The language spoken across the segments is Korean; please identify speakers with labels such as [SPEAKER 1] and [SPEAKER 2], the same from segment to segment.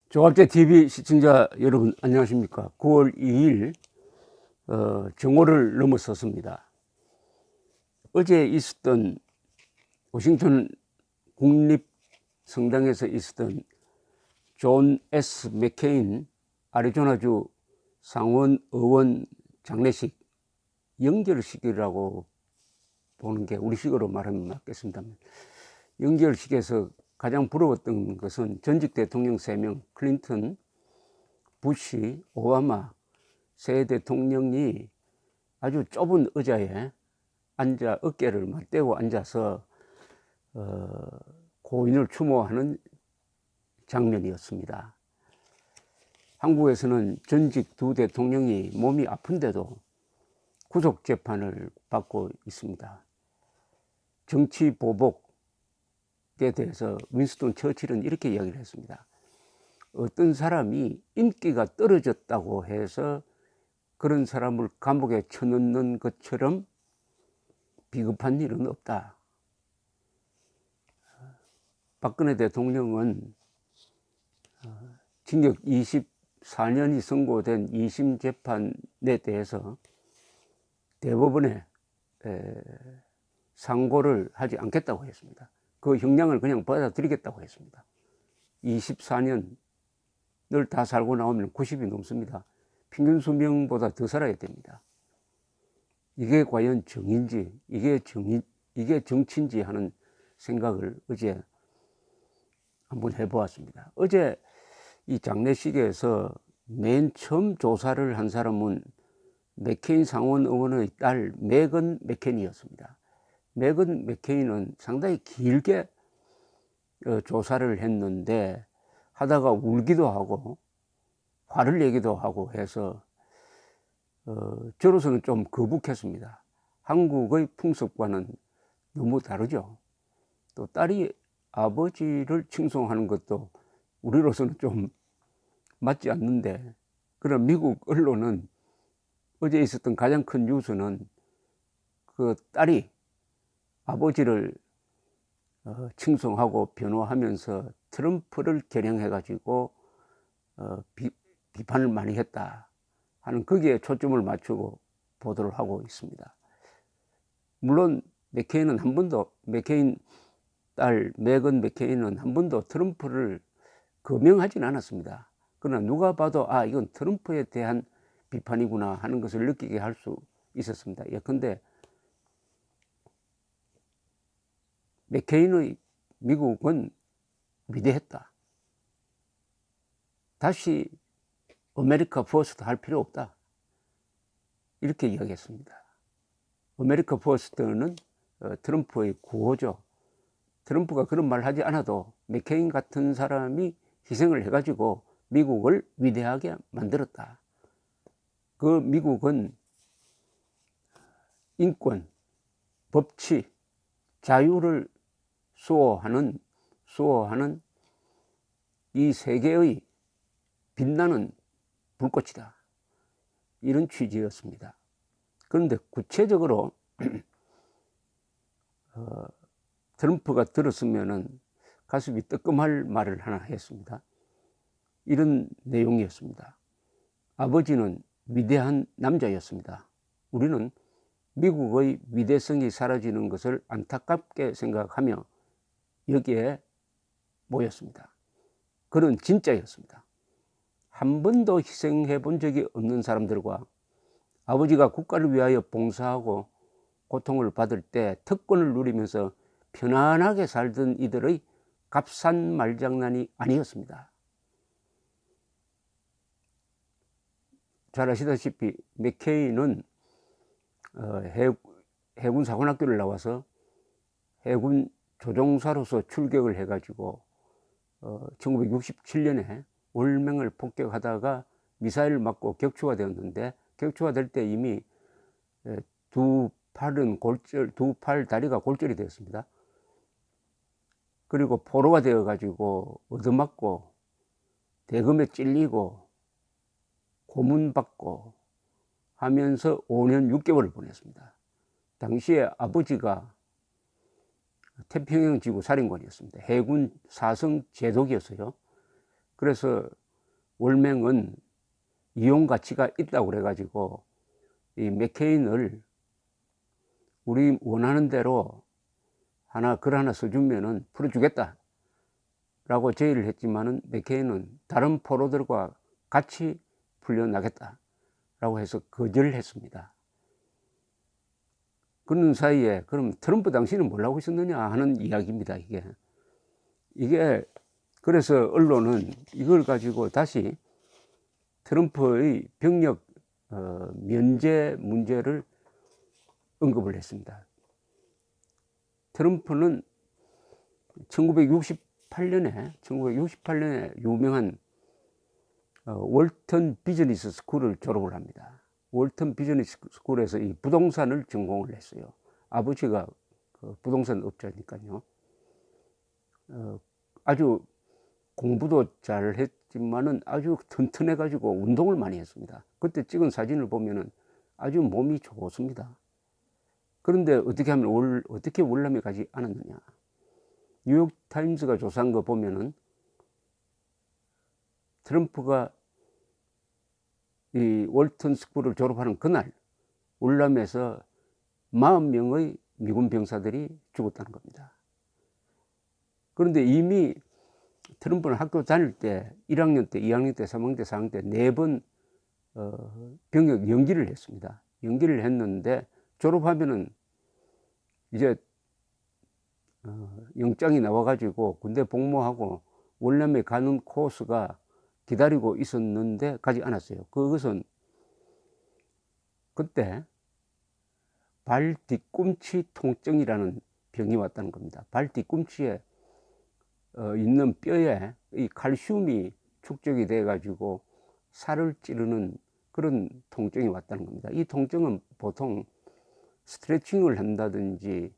[SPEAKER 1] 조갑제 TV 시청자 여러분 안녕하십니까. 9월 2일 정오를 넘어섰습니다. 어제 있었던 워싱턴 국립성당에서 있었던 존 S. 맥케인 애리조나주 상원 의원 장례식 연결식이라고 보는 게 우리식으로 말하면 맞겠습니다. 연결식에서 가장 부러웠던 것은 전직 대통령 3명, 클린턴, 부시, 오바마 세 대통령이 아주 좁은 의자에 앉아 어깨를 맞대고 앉아서 고인을 추모하는 장면이었습니다. 한국에서는 전직 두 대통령이 몸이 아픈데도 구속 재판을 받고 있습니다. 정치 보복에 대해서 윈스턴 처칠은 이렇게 이야기를 했습니다. 어떤 사람이 인기가 떨어졌다고 해서 그런 사람을 감옥에 쳐넣는 것처럼 비겁한 일은 없다. 박근혜 대통령은 징역 24년이 선고된 2심 재판에 대해서 대법원에 상고를 하지 않겠다고 했습니다. 그 형량을 그냥 받아들이겠다고 했습니다. 24년을 다 살고 나오면 90이 넘습니다. 평균 수명보다 더 살아야 됩니다. 이게 과연 정인지, 이게 정치인지 하는 생각을 어제 한번 해보았습니다. 어제 이 장례식에서 맨 처음 조사를 한 사람은 맥케인 상원 의원의 딸 메건 맥케인이었습니다. 메건 맥케인은 상당히 길게 조사를 했는데 하다가 울기도 하고 화를 내기도 하고 해서 저로서는 좀 거북했습니다. 한국의 풍습과는 너무 다르죠. 또 딸이 아버지를 칭송하는 것도 우리로서는 좀 맞지 않는데, 그런 미국 언론은 어제 있었던 가장 큰 뉴스는 그 딸이 아버지를 칭송하고 변호하면서 트럼프를 겨냥해가지고 비판을 많이 했다 하는, 거기에 초점을 맞추고 보도를 하고 있습니다. 물론 맥케인 딸 메건 맥케인은 한 번도 트럼프를 거명하진 않았습니다. 그러나 누가 봐도 이건 트럼프에 대한 비판이구나 하는 것을 느끼게 할 수 있었습니다. 예컨대 맥케인의 미국은 위대했다. 다시 아메리카 퍼스트 할 필요 없다. 이렇게 이야기했습니다. 아메리카 퍼스트는 트럼프의 구호죠. 트럼프가 그런 말 하지 않아도 맥케인 같은 사람이 희생을 해가지고 미국을 위대하게 만들었다. 그 미국은 인권, 법치, 자유를 수호하는 이 세계의 빛나는 불꽃이다. 이런 취지였습니다. 그런데 구체적으로 트럼프가 들었으면은 가슴이 뜨끔할 말을 하나 했습니다. 이런 내용이었습니다. 아버지는 위대한 남자였습니다. 우리는 미국의 위대성이 사라지는 것을 안타깝게 생각하며 여기에 모였습니다. 그는 진짜였습니다. 한 번도 희생해 본 적이 없는 사람들과 아버지가 국가를 위하여 봉사하고 고통을 받을 때 특권을 누리면서 편안하게 살던 이들의 값싼 말장난이 아니었습니다. 잘 아시다시피 맥케인은 해군 사관학교를 나와서 해군 조종사로서 출격을 해가지고 1967년에 월맹을 폭격하다가 미사일을 맞고 격추가 되었는데, 격추가 될 때 이미 두 팔 다리가 골절이 되었습니다. 그리고 포로가 되어가지고 얻어맞고 대검에 찔리고 고문받고 하면서 5년 6개월을 보냈습니다. 당시에 아버지가 태평양 지구 사령관이었습니다. 해군 사성 제독이었어요. 그래서 월맹은 이용 가치가 있다고 그래가지고 이 맥케인을 우리 원하는 대로 글 하나 써주면은 풀어주겠다 라고 제의를 했지만은 맥케인은 다른 포로들과 같이 풀려나겠다 라고 해서 거절을 했습니다. 그런 사이에 그럼 트럼프 당신은 뭘 하고 있었느냐 하는 이야기입니다. 이게 그래서 언론은 이걸 가지고 다시 트럼프의 병력 면제 문제를 언급을 했습니다. 트럼프는 1968년에 유명한 월턴 비즈니스 스쿨을 졸업을 합니다. 월턴 비즈니스 스쿨에서 이 부동산을 전공을 했어요. 아버지가 부동산 업자니까요. 아주 공부도 잘 했지만은 아주 튼튼해 가지고 운동을 많이 했습니다. 그때 찍은 사진을 보면은 아주 몸이 좋습니다. 그런데 어떻게 하면 어떻게 월남에 가지 않았느냐. 뉴욕 타임스가 조사한 거 보면은 트럼프가 이 월턴 스쿨을 졸업하는 그날 월남에서 40명의 미군 병사들이 죽었다는 겁니다. 그런데 이미 트럼프는 학교 다닐 때 1학년 때, 2학년 때, 3학년 때, 4학년 때 4번 병역 연기를 했습니다. 연기를 했는데 졸업하면은 이제 영장이 나와가지고 군대 복무하고 월남에 가는 코스가 기다리고 있었는데 가지 않았어요. 그것은 그때 발 뒤꿈치 통증이라는 병이 왔다는 겁니다. 발 뒤꿈치에 있는 뼈에 이 칼슘이 축적이 돼 가지고 살을 찌르는 그런 통증이 왔다는 겁니다. 이 통증은 보통 스트레칭을 한다든지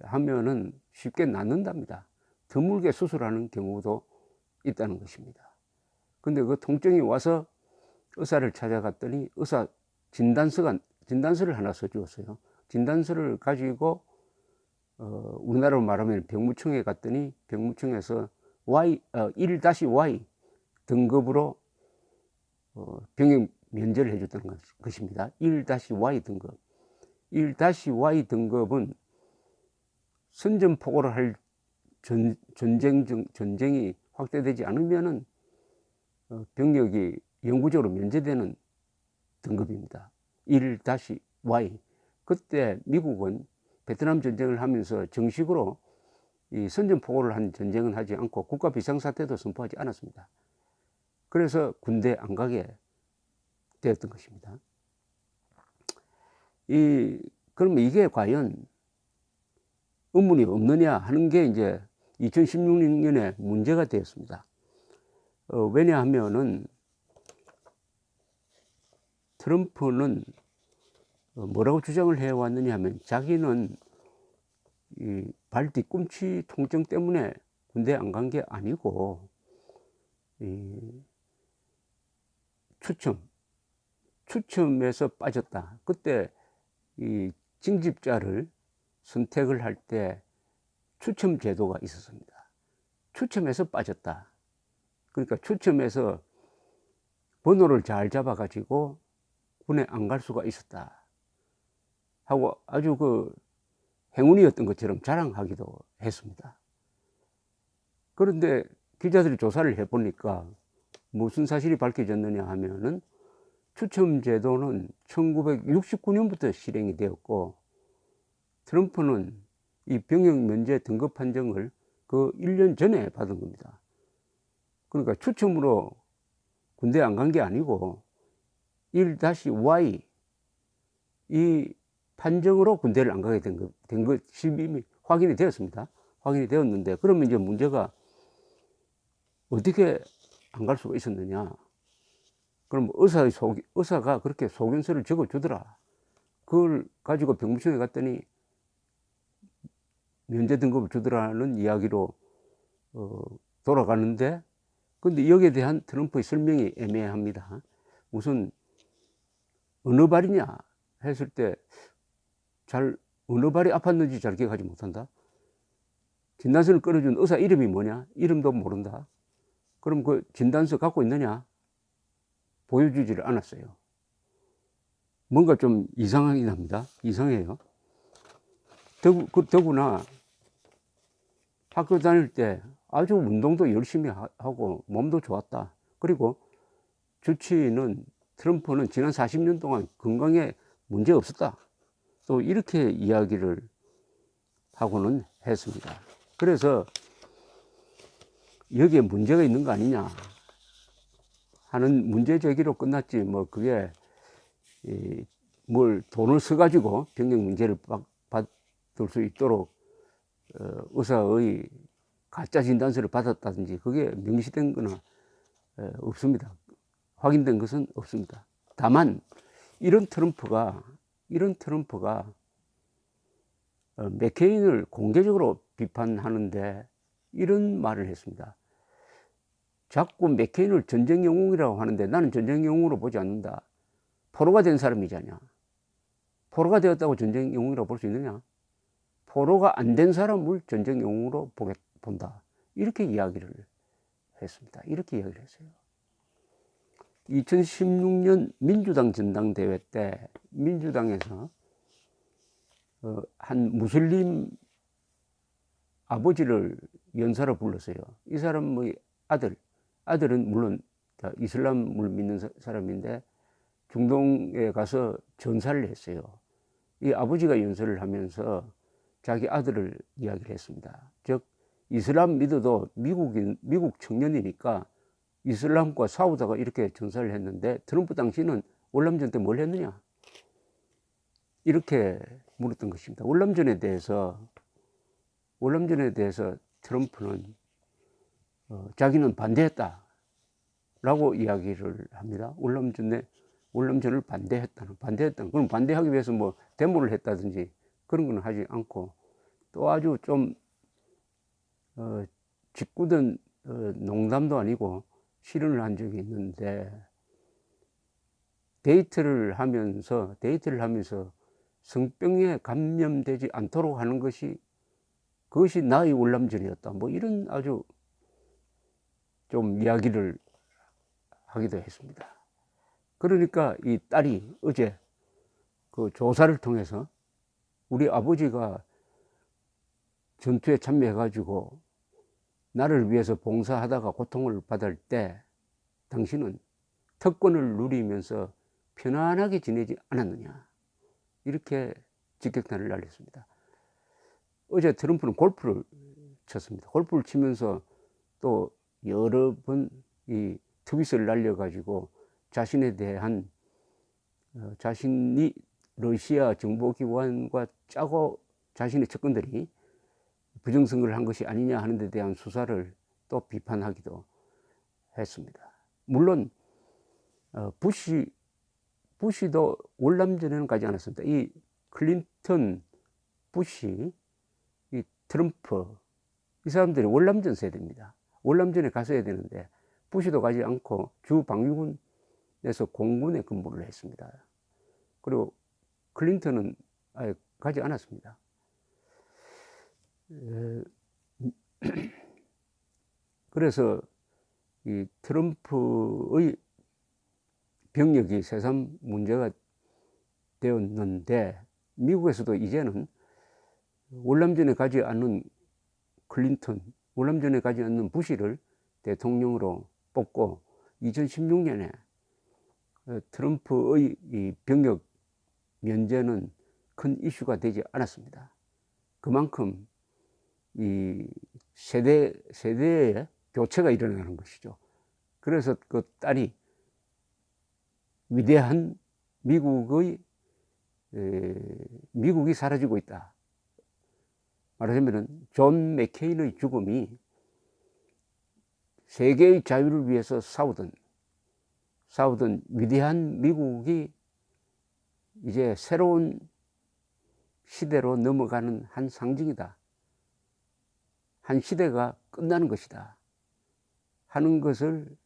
[SPEAKER 1] 하면은 쉽게 낫는답니다. 드물게 수술하는 경우도 있다는 것입니다. 근데 그 통증이 와서 의사를 찾아갔더니 의사 진단서를 하나 써주었어요. 진단서를 가지고 우리나라로 말하면 병무청에 갔더니 병무청에서 1-Y 등급으로 병역 면제를 해줬다는 것입니다. 1-Y 등급. 1-Y 등급은 선전포고를 할 전쟁이 확대되지 않으면은 병력이 영구적으로 면제되는 등급입니다. 1-Y. 그때 미국은 베트남 전쟁을 하면서 정식으로 이 선전포고를 한 전쟁은 하지 않고 국가 비상사태도 선포하지 않았습니다. 그래서 군대 안 가게 되었던 것입니다. 그러면 이게 과연 의문이 없느냐 하는 게 이제 2016년에 문제가 되었습니다. 왜냐하면은 트럼프는 뭐라고 주장을 해왔느냐 하면 자기는 이 발 뒤꿈치 통증 때문에 군대 안 간 게 아니고 추첨에서 빠졌다. 그때 이 징집자를 선택을 할 때 추첨 제도가 있었습니다. 추첨에서 빠졌다. 그러니까 추첨에서 번호를 잘 잡아 가지고 군에 안 갈 수가 있었다 하고 아주 행운이었던 것처럼 자랑하기도 했습니다. 그런데 기자들이 조사를 해보니까 무슨 사실이 밝혀졌느냐 하면은 추첨 제도는 1969년부터 실행이 되었고 트럼프는 이 병역 면제 등급 판정을 그 1년 전에 받은 겁니다. 그러니까 추첨으로 군대 안 간 게 아니고 1-Y 이 판정으로 군대를 안 가게 된 것이 이미 확인이 되었습니다. 확인이 되었는데 그러면 이제 문제가 어떻게 안 갈 수가 있었느냐. 그럼 의사가 그렇게 소견서를 적어주더라. 그걸 가지고 병무청에 갔더니 면제 등급을 주더라는 이야기로 돌아가는데 근데 여기에 대한 트럼프의 설명이 애매합니다. 우선 어느 발이냐 했을 때 어느 발이 아팠는지 잘 기억하지 못한다. 진단서를 끊어준 의사 이름이 뭐냐? 이름도 모른다. 그럼 그 진단서 갖고 있느냐? 보여주지를 않았어요. 뭔가 좀 이상하긴 합니다. 이상해요. 더구나 학교 다닐 때 아주 운동도 열심히 하고 몸도 좋았다. 그리고 주치의는 트럼프는 지난 40년 동안 건강에 문제 없었다. 또 이렇게 이야기를 하고는 했습니다. 그래서 여기에 문제가 있는 거 아니냐 하는 문제 제기로 끝났지, 뭐 그게 뭘 돈을 써가지고 병역 문제를 받을 수 있도록 의사의 가짜 진단서를 받았다든지 그게 명시된 거는 없습니다. 확인된 것은 없습니다. 다만 이런 트럼프가 맥케인을 공개적으로 비판하는데 이런 말을 했습니다. 자꾸 맥케인을 전쟁 영웅이라고 하는데 나는 전쟁 영웅으로 보지 않는다. 포로가 된 사람이잖냐. 포로가 되었다고 전쟁 영웅이라고 볼 수 있느냐. 포로가 안 된 사람을 전쟁 영웅으로 본다. 이렇게 이야기를 했습니다. 이렇게 이야기를 했어요. 2016년 민주당 전당대회 때 민주당에서 한 무슬림 아버지를 연사로 불렀어요. 이 사람의 아들은 물론 이슬람을 믿는 사람인데 중동에 가서 전사를 했어요. 이 아버지가 연설을 하면서 자기 아들을 이야기를 했습니다. 즉 이슬람 믿어도 미국 청년이니까 이슬람과 싸우다가 이렇게 전사를 했는데 트럼프 당시는 월남전 때 뭘 했느냐 이렇게 물었던 것입니다. 월남전에 대해서 트럼프는 자기는 반대했다 라고 이야기를 합니다. 월남전을 반대했다는. 그럼 반대하기 위해서 뭐 데모를 했다든지 그런 건 하지 않고 또 아주 좀 짓궂은 농담도 아니고 실언을 한 적이 있는데 데이트를 하면서 성병에 감염되지 않도록 하는 그것이 나의 월남전이었다. 뭐 이런 아주 좀 이야기를 하기도 했습니다. 그러니까 이 딸이 어제 그 조사를 통해서 우리 아버지가 전투에 참여해가지고 나를 위해서 봉사하다가 고통을 받을 때 당신은 특권을 누리면서 편안하게 지내지 않았느냐 이렇게 직격탄을 날렸습니다. 어제 트럼프는 골프를 쳤습니다. 골프를 치면서 또 여러 번 이 트윗을 날려가지고 자신에 대한 자신이 러시아 정보기관과 짜고 자신의 측근들이 부정선거를 한 것이 아니냐 하는 데 대한 수사를 또 비판하기도 했습니다. 물론 부시도 월남전에는 가지 않았습니다. 이 클린턴, 부시, 이 트럼프 이 사람들이 월남전 세대입니다. 월남전에 갔어야 되는데 부시도 가지 않고 주 방위군에서 공군에 근무를 했습니다. 그리고 클린턴은 아예 가지 않았습니다. 그래서 이 트럼프의 병력이 새삼 문제가 되었는데 미국에서도 이제는 월남전에 가지 않는 클린턴, 월남전에 가지 않는 부시를 대통령으로 뽑고 2016년에 트럼프의 이 병력 면제는 큰 이슈가 되지 않았습니다. 그만큼 이 세대의 교체가 일어나는 것이죠. 그래서 그 딸이 위대한 미국이 사라지고 있다. 말하자면 존 맥케인의 죽음이 세계의 자유를 위해서 싸우던 위대한 미국이 이제 새로운 시대로 넘어가는 한 상징이다. 한 시대가 끝나는 것이다 하는 것을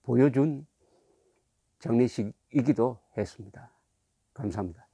[SPEAKER 1] 보여준 장례식이기도 했습니다. 감사합니다.